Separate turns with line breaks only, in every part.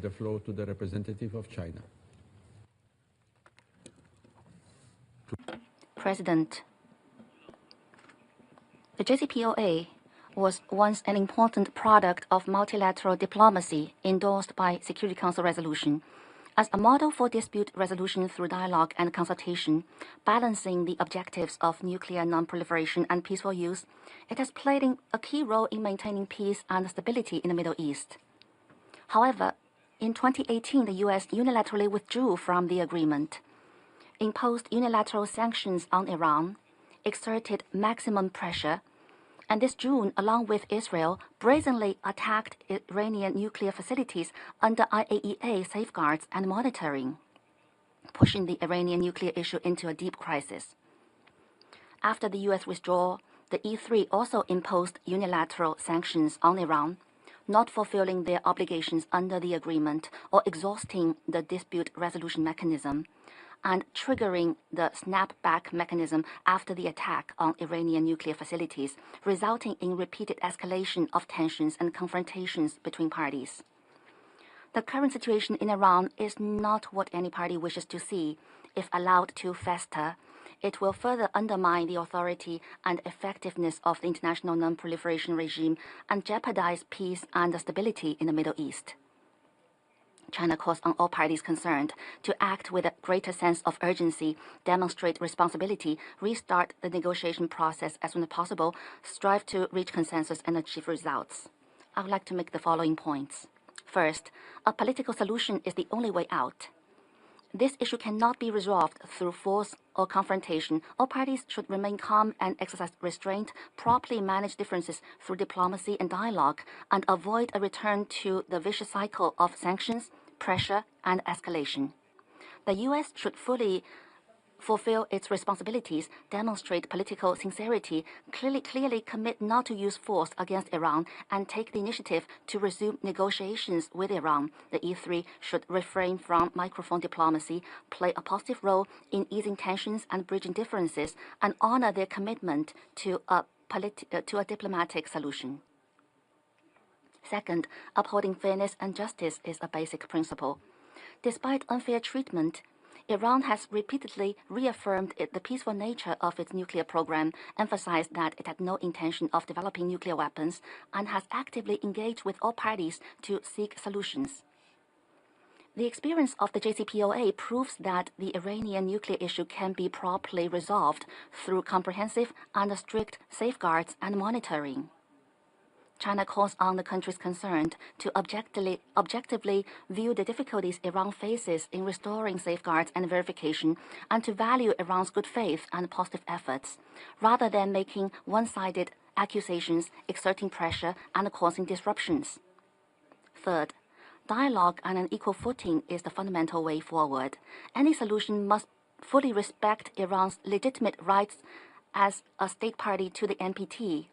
the floor to the representative of China.
President, the JCPOA was once an important product of multilateral diplomacy endorsed by Security Council resolution. As a model for dispute resolution through dialogue and consultation, balancing the objectives of nuclear non-proliferation and peaceful use, it has played a key role in maintaining peace and stability in the Middle East. However, in 2018, the U.S. unilaterally withdrew from the agreement, imposed unilateral sanctions on Iran, exerted maximum pressure, and this June, along with Israel, brazenly attacked Iranian nuclear facilities under IAEA safeguards and monitoring, pushing the Iranian nuclear issue into a deep crisis. After the U.S. withdrawal, the E3 also imposed unilateral sanctions on Iran, not fulfilling their obligations under the agreement or exhausting the dispute resolution mechanism, and triggering the snapback mechanism after the attack on Iranian nuclear facilities, resulting in repeated escalation of tensions and confrontations between parties. The current situation in Iran is not what any party wishes to see. If allowed to fester, it will further undermine the authority and effectiveness of the international non-proliferation regime and jeopardize peace and stability in the Middle East. China calls on all parties concerned to act with a greater sense of urgency, demonstrate responsibility, restart the negotiation process as soon as possible, strive to reach consensus and achieve results. I would like to make the following points. First, a political solution is the only way out. This issue cannot be resolved through force or confrontation. All parties should remain calm and exercise restraint, properly manage differences through diplomacy and dialogue, and avoid a return to the vicious cycle of sanctions, pressure, and escalation. The U.S. should fully fulfill its responsibilities, demonstrate political sincerity, clearly commit not to use force against Iran, and take the initiative to resume negotiations with Iran. The E3 should refrain from microphone diplomacy, play a positive role in easing tensions and bridging differences, and honor their commitment to a diplomatic solution. Second, upholding fairness and justice is a basic principle. Despite unfair treatment, Iran has repeatedly reaffirmed the peaceful nature of its nuclear program, emphasized that it had no intention of developing nuclear weapons, and has actively engaged with all parties to seek solutions. The experience of the JCPOA proves that the Iranian nuclear issue can be properly resolved through comprehensive and strict safeguards and monitoring. China calls on the countries concerned to objectively view the difficulties Iran faces in restoring safeguards and verification, and to value Iran's good faith and positive efforts, rather than making one-sided accusations, exerting pressure, and causing disruptions. Third, dialogue on an equal footing is the fundamental way forward. Any solution must fully respect Iran's legitimate rights as a state party to the NPT,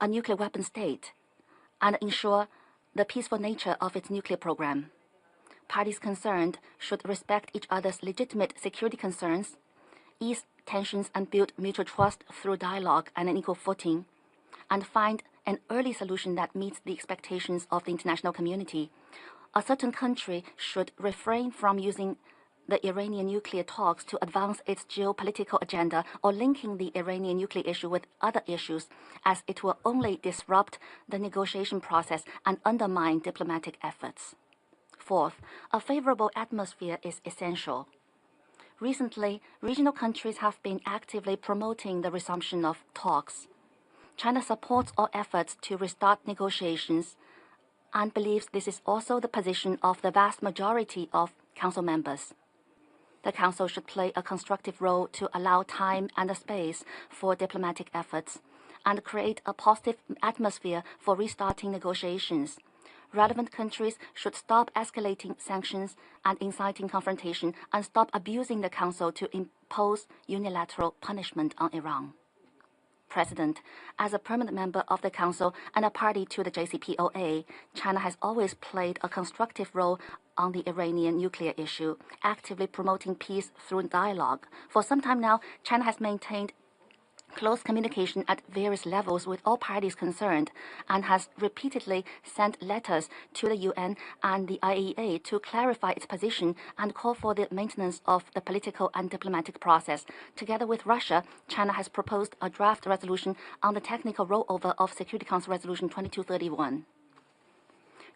a nuclear weapon state, and ensure the peaceful nature of its nuclear program. Parties concerned should respect each other's legitimate security concerns, ease tensions and build mutual trust through dialogue and an equal footing, and find an early solution that meets the expectations of the international community. A certain country should refrain from using the Iranian nuclear talks to advance its geopolitical agenda or linking the Iranian nuclear issue with other issues, as it will only disrupt the negotiation process and undermine diplomatic efforts. Fourth, a favorable atmosphere is essential. Recently, regional countries have been actively promoting the resumption of talks. China supports all efforts to restart negotiations and believes this is also the position of the vast majority of Council members. The Council should play a constructive role to allow time and space for diplomatic efforts and create a positive atmosphere for restarting negotiations. Relevant countries should stop escalating sanctions and inciting confrontation and stop abusing the Council to impose unilateral punishment on Iran. President, as a permanent member of the Council and a party to the JCPOA, China has always played a constructive role on the Iranian nuclear issue, actively promoting peace through dialogue. For some time now, China has maintained close communication at various levels with all parties concerned and has repeatedly sent letters to the UN and the IAEA to clarify its position and call for the maintenance of the political and diplomatic process. Together with Russia, China has proposed a draft resolution on the technical rollover of Security Council Resolution 2231.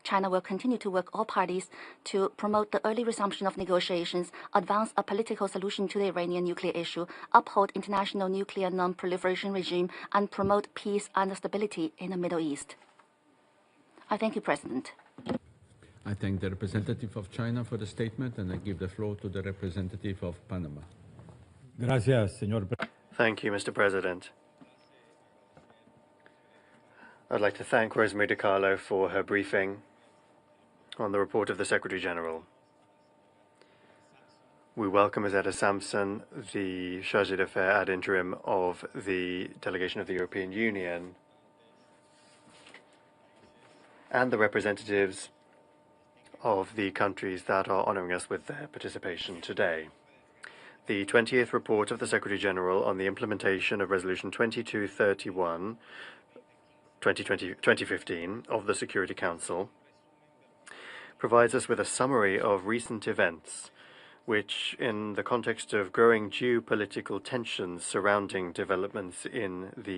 China will continue to work all parties to promote the early resumption of negotiations, advance a political solution to the Iranian nuclear issue, uphold international nuclear non-proliferation regime, and promote peace and stability in the Middle East. I thank you, President.
I thank the representative of China for the statement, and I give the floor to the representative of Panama.
Gracias, señor.
Thank you, Mr. President. I'd like to thank Rosemary DiCarlo for her briefing on the report of the Secretary General. We welcome Izetta Sampson, the Chargé d'Affaires ad interim of the delegation of the European Union, and the representatives of the countries that are honoring us with their participation today. The 20th report of the Secretary General on the implementation of Resolution 2231, 2015 of the Security Council provides us with a summary of recent events, which, in the context of growing geopolitical tensions surrounding developments in the